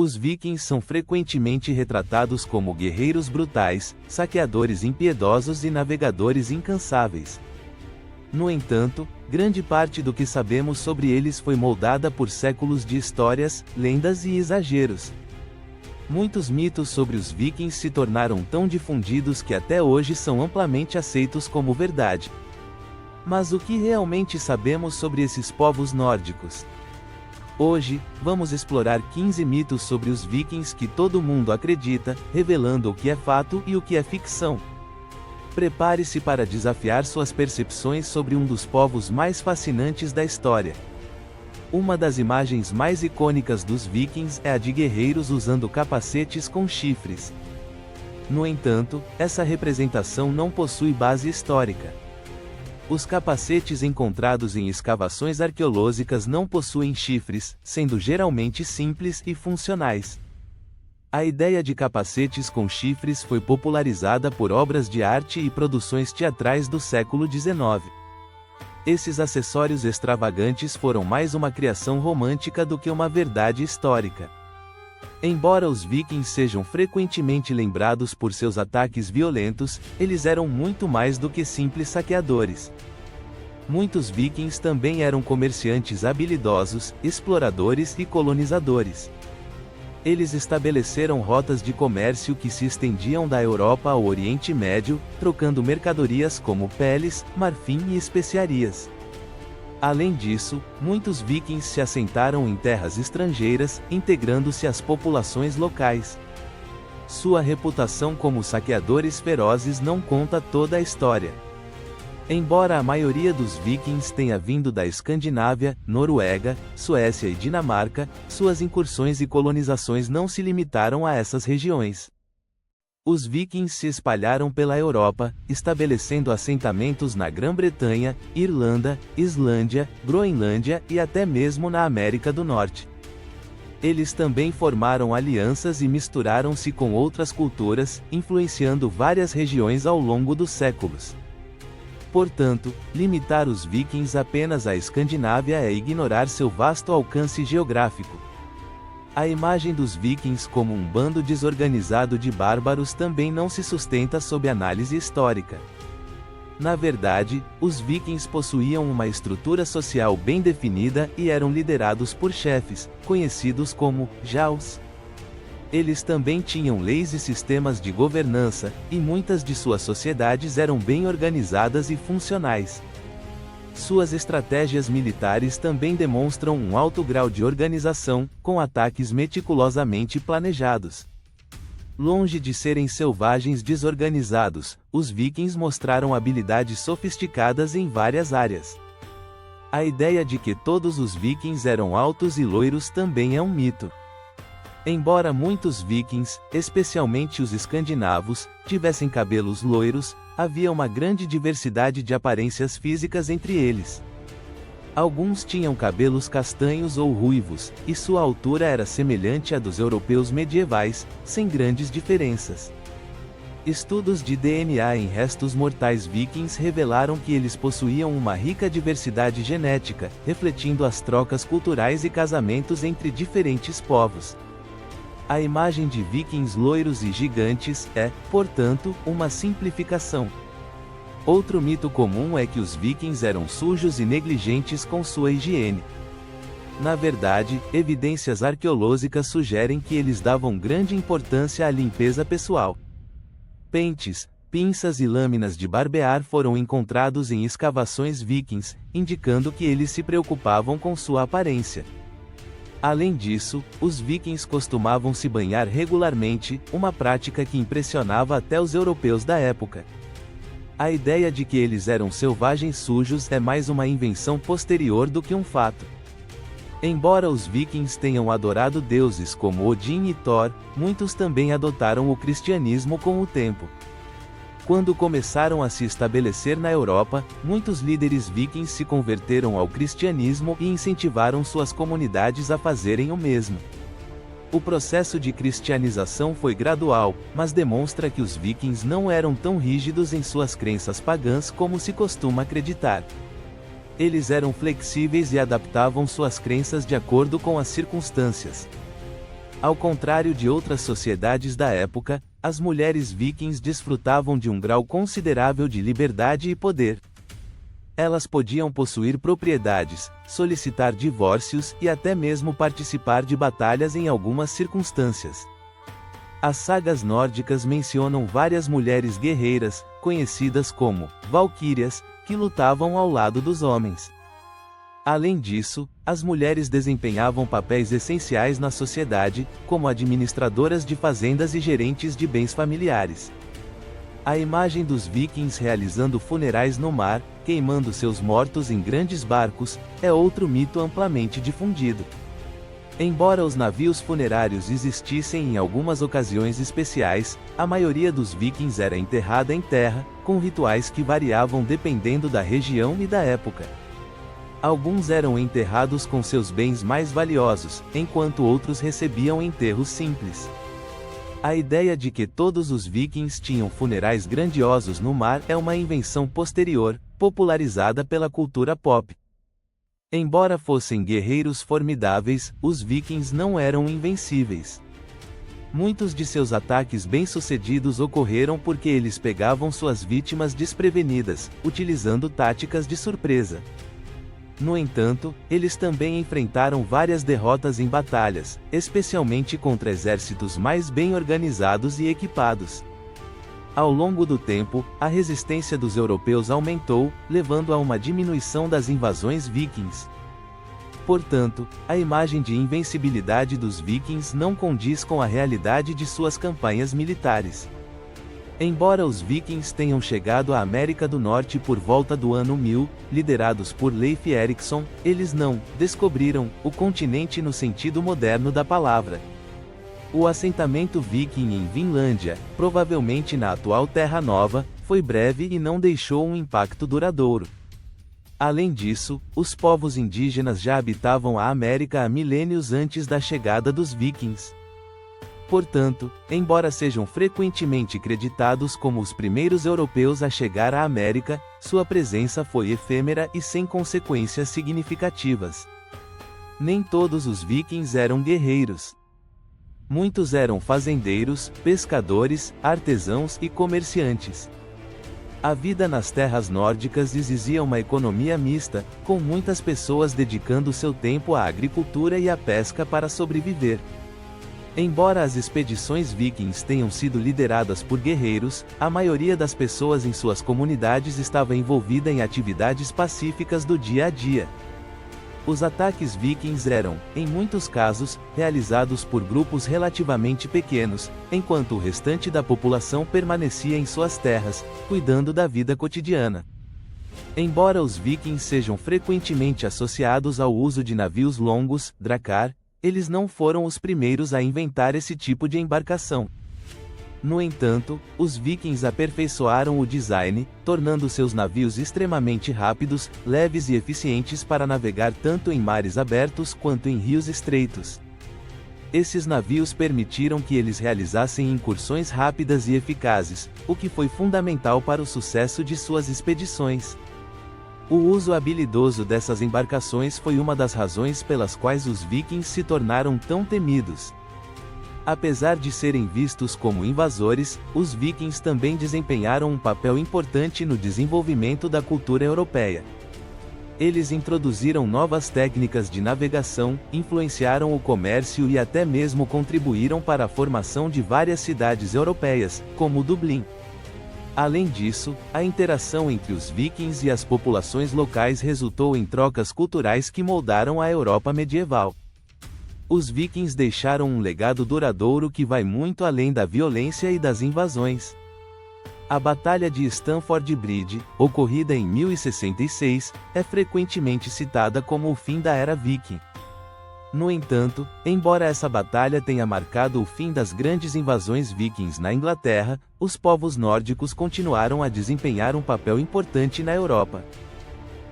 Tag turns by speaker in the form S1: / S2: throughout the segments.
S1: Os vikings são frequentemente retratados como guerreiros brutais, saqueadores impiedosos e navegadores incansáveis. No entanto, grande parte do que sabemos sobre eles foi moldada por séculos de histórias, lendas e exageros. Muitos mitos sobre os vikings se tornaram tão difundidos que até hoje são amplamente aceitos como verdade. Mas o que realmente sabemos sobre esses povos nórdicos? Hoje, vamos explorar 15 mitos sobre os vikings que todo mundo acredita, revelando o que é fato e o que é ficção. Prepare-se para desafiar suas percepções sobre um dos povos mais fascinantes da história. Uma das imagens mais icônicas dos vikings é a de guerreiros usando capacetes com chifres. No entanto, essa representação não possui base histórica. Os capacetes encontrados em escavações arqueológicas não possuem chifres, sendo geralmente simples e funcionais. A ideia de capacetes com chifres foi popularizada por obras de arte e produções teatrais do século XIX. Esses acessórios extravagantes foram mais uma criação romântica do que uma verdade histórica. Embora os vikings sejam frequentemente lembrados por seus ataques violentos, eles eram muito mais do que simples saqueadores. Muitos vikings também eram comerciantes habilidosos, exploradores e colonizadores. Eles estabeleceram rotas de comércio que se estendiam da Europa ao Oriente Médio, trocando mercadorias como peles, marfim e especiarias. Além disso, muitos vikings se assentaram em terras estrangeiras, integrando-se às populações locais. Sua reputação como saqueadores ferozes não conta toda a história. Embora a maioria dos vikings tenha vindo da Escandinávia, Noruega, Suécia e Dinamarca, suas incursões e colonizações não se limitaram a essas regiões. Os vikings se espalharam pela Europa, estabelecendo assentamentos na Grã-Bretanha, Irlanda, Islândia, Groenlândia e até mesmo na América do Norte. Eles também formaram alianças e misturaram-se com outras culturas, influenciando várias regiões ao longo dos séculos. Portanto, limitar os vikings apenas à Escandinávia é ignorar seu vasto alcance geográfico. A imagem dos vikings como um bando desorganizado de bárbaros também não se sustenta sob análise histórica. Na verdade, os vikings possuíam uma estrutura social bem definida e eram liderados por chefes, conhecidos como jarls. Eles também tinham leis e sistemas de governança, e muitas de suas sociedades eram bem organizadas e funcionais. Suas estratégias militares também demonstram um alto grau de organização, com ataques meticulosamente planejados. Longe de serem selvagens desorganizados, os vikings mostraram habilidades sofisticadas em várias áreas. A ideia de que todos os vikings eram altos e loiros também é um mito. Embora muitos vikings, especialmente os escandinavos, tivessem cabelos loiros, havia uma grande diversidade de aparências físicas entre eles. Alguns tinham cabelos castanhos ou ruivos, e sua altura era semelhante à dos europeus medievais, sem grandes diferenças. Estudos de DNA em restos mortais vikings revelaram que eles possuíam uma rica diversidade genética, refletindo as trocas culturais e casamentos entre diferentes povos. A imagem de vikings loiros e gigantes é, portanto, uma simplificação. Outro mito comum é que os vikings eram sujos e negligentes com sua higiene. Na verdade, evidências arqueológicas sugerem que eles davam grande importância à limpeza pessoal. Pentes, pinças e lâminas de barbear foram encontrados em escavações vikings, indicando que eles se preocupavam com sua aparência. Além disso, os vikings costumavam se banhar regularmente, uma prática que impressionava até os europeus da época. A ideia de que eles eram selvagens sujos é mais uma invenção posterior do que um fato. Embora os vikings tenham adorado deuses como Odin e Thor, muitos também adotaram o cristianismo com o tempo. Quando começaram a se estabelecer na Europa, muitos líderes vikings se converteram ao cristianismo e incentivaram suas comunidades a fazerem o mesmo. O processo de cristianização foi gradual, mas demonstra que os vikings não eram tão rígidos em suas crenças pagãs como se costuma acreditar. Eles eram flexíveis e adaptavam suas crenças de acordo com as circunstâncias. Ao contrário de outras sociedades da época, as mulheres vikings desfrutavam de um grau considerável de liberdade e poder. Elas podiam possuir propriedades, solicitar divórcios e até mesmo participar de batalhas em algumas circunstâncias. As sagas nórdicas mencionam várias mulheres guerreiras, conhecidas como valquírias, que lutavam ao lado dos homens. Além disso, as mulheres desempenhavam papéis essenciais na sociedade, como administradoras de fazendas e gerentes de bens familiares. A imagem dos vikings realizando funerais no mar, queimando seus mortos em grandes barcos, é outro mito amplamente difundido. Embora os navios funerários existissem em algumas ocasiões especiais, a maioria dos vikings era enterrada em terra, com rituais que variavam dependendo da região e da época. Alguns eram enterrados com seus bens mais valiosos, enquanto outros recebiam enterros simples. A ideia de que todos os vikings tinham funerais grandiosos no mar é uma invenção posterior, popularizada pela cultura pop. Embora fossem guerreiros formidáveis, os vikings não eram invencíveis. Muitos de seus ataques bem-sucedidos ocorreram porque eles pegavam suas vítimas desprevenidas, utilizando táticas de surpresa. No entanto, eles também enfrentaram várias derrotas em batalhas, especialmente contra exércitos mais bem organizados e equipados. Ao longo do tempo, a resistência dos europeus aumentou, levando a uma diminuição das invasões vikings. Portanto, a imagem de invencibilidade dos vikings não condiz com a realidade de suas campanhas militares. Embora os vikings tenham chegado à América do Norte por volta do ano 1000, liderados por Leif Erikson, eles não descobriram o continente no sentido moderno da palavra. O assentamento viking em Vinlândia, provavelmente na atual Terra Nova, foi breve e não deixou um impacto duradouro. Além disso, os povos indígenas já habitavam a América há milênios antes da chegada dos vikings. Portanto, embora sejam frequentemente creditados como os primeiros europeus a chegar à América, sua presença foi efêmera e sem consequências significativas. Nem todos os vikings eram guerreiros. Muitos eram fazendeiros, pescadores, artesãos e comerciantes. A vida nas terras nórdicas exigia uma economia mista, com muitas pessoas dedicando seu tempo à agricultura e à pesca para sobreviver. Embora as expedições vikings tenham sido lideradas por guerreiros, a maioria das pessoas em suas comunidades estava envolvida em atividades pacíficas do dia a dia. Os ataques vikings eram, em muitos casos, realizados por grupos relativamente pequenos, enquanto o restante da população permanecia em suas terras, cuidando da vida cotidiana. Embora os vikings sejam frequentemente associados ao uso de navios longos, drakkar, eles não foram os primeiros a inventar esse tipo de embarcação. No entanto, os vikings aperfeiçoaram o design, tornando seus navios extremamente rápidos, leves e eficientes para navegar tanto em mares abertos quanto em rios estreitos. Esses navios permitiram que eles realizassem incursões rápidas e eficazes, o que foi fundamental para o sucesso de suas expedições. O uso habilidoso dessas embarcações foi uma das razões pelas quais os vikings se tornaram tão temidos. Apesar de serem vistos como invasores, os vikings também desempenharam um papel importante no desenvolvimento da cultura europeia. Eles introduziram novas técnicas de navegação, influenciaram o comércio e até mesmo contribuíram para a formação de várias cidades europeias, como Dublin. Além disso, a interação entre os vikings e as populações locais resultou em trocas culturais que moldaram a Europa medieval. Os vikings deixaram um legado duradouro que vai muito além da violência e das invasões. A Batalha de Stamford Bridge, ocorrida em 1066, é frequentemente citada como o fim da Era Viking. No entanto, embora essa batalha tenha marcado o fim das grandes invasões vikings na Inglaterra, os povos nórdicos continuaram a desempenhar um papel importante na Europa.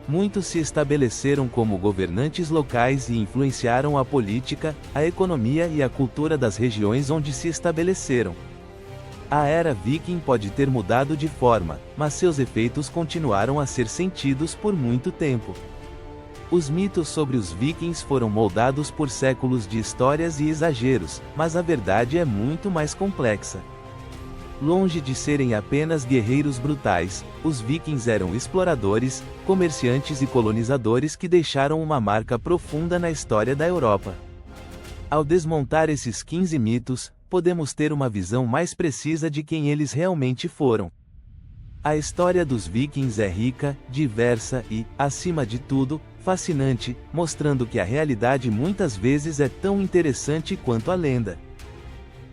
S1: Muitos se estabeleceram como governantes locais e influenciaram a política, a economia e a cultura das regiões onde se estabeleceram. A Era Viking pode ter mudado de forma, mas seus efeitos continuaram a ser sentidos por muito tempo. Os mitos sobre os vikings foram moldados por séculos de histórias e exageros, mas a verdade é muito mais complexa. Longe de serem apenas guerreiros brutais, os vikings eram exploradores, comerciantes e colonizadores que deixaram uma marca profunda na história da Europa. Ao desmontar esses 15 mitos, podemos ter uma visão mais precisa de quem eles realmente foram. A história dos vikings é rica, diversa e, acima de tudo, fascinante, mostrando que a realidade muitas vezes é tão interessante quanto a lenda.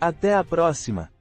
S1: Até a próxima!